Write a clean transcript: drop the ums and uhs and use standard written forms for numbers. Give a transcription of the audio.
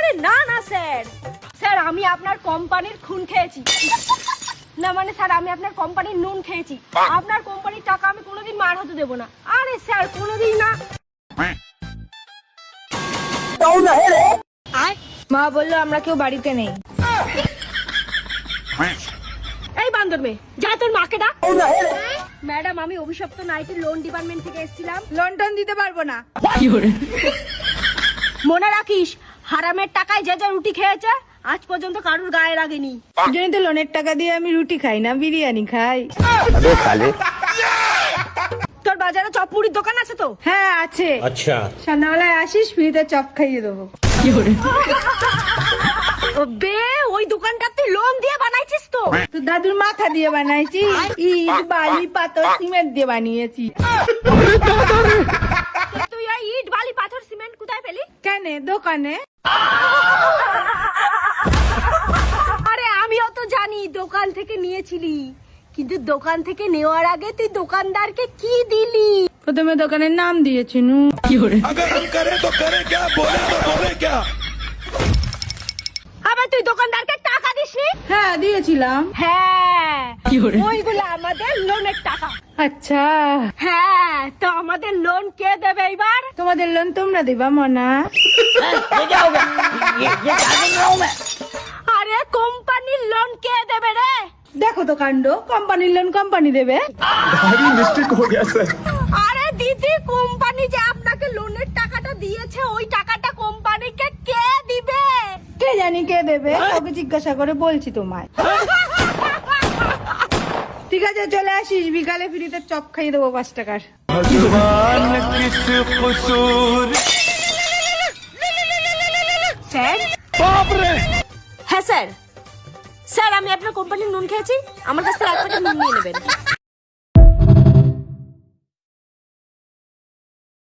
আরে না না স্যার, স্যার আমি আপনার কোম্পানির খুন খেয়েছি। না মানে স্যার আমি আপনার কোম্পানির নুন খেয়েছি। আপনার কোম্পানির টাকা আমি কোনোদিন মার হতে দেবো না। আরে স্যার কোনোদিন না। মা বললো আমরা কেউ বাড়িতে নেই। এই বান্দর মেয়ে, যা তোর মাকে ডাক। ম্যাডাম আমি অভিশপ্ত নাইটের লোন ডিপার্টমেন্ট থেকে এসেছিলাম। লোন টোন দিতে পারবো না। মনে রাখিস, হারামের টাকায় যে যে রুটি খেয়েছে আজ পর্যন্ত কারুর গায়ে লাগেনি। জন্য তো লোনের টাকা দিয়ে আমি রুটি খাই না, বিরিয়ানি খাই। তোর বাজারে চপ মুড়ির দোকান আছে তো? হ্যাঁ আছে। अच्छा সন্ধ্যাবেলায় আসিস, ফ্রিতে চপ খাইয়ে দেবো। ও বে, ওই দোকানটা তুই লোন দিয়ে বানাইছিস তো? তোর দাদুর মাথা দিয়ে বানাইছি, ইট বালি পাথর সিমেন্ট দিয়ে বানিয়েছি। তুই এই ইট বালি পাথর সিমেন্ট কোথায় পেলি? কেন দোকানে? আরে আমিও তো জানি দোকান থেকে নিয়েছিলি, কিন্তু দোকান থেকে নেওয়ার আগে তুই দোকানদারকে কি দিলি? প্রথমে দোকানের নাম দিয়েছি নু। अगर हम करें तो करें क्या, बोले तो बोले क्या। আবার তুই দোকানদারকে টাকা দিসনি? হ্যাঁ দিয়েছিলাম। হ্যাঁ, ওইগুলো আমাদের লোনের টাকা। আচ্ছা, হ্যাঁ, তো আমাদের লোন কে দেবে এবার? তোমাদের লোন তোমরা দিবা মনা? আরে কোম্পানির লোন কে দেবে রে? দেখো তো কাণ্ড, কোম্পানির লোন কোম্পানি দেবে। भारी मिस्टेक हो गया सर। আরে দিদি, কোম্পানি যে আপনাকে লোনের টাকাটা দিয়েছে ওই টাকাটা কোম্পানিকে কে দিবে? কে জানি কে দেবে, ওকে জিজ্ঞাসা করে বলছি তোমায়। ঠিক আছে চলে আসিস, বিকালে ফ্রিতে চপ খাইয়ে দেবো 5 টাকার। স্যার? হ্যাঁ স্যার, স্যার আমি আপনার কোম্পানির নুন খেয়েছি, আমার কাছ থেকে 1 প্যাকেট নুন নিয়ে নেবেন।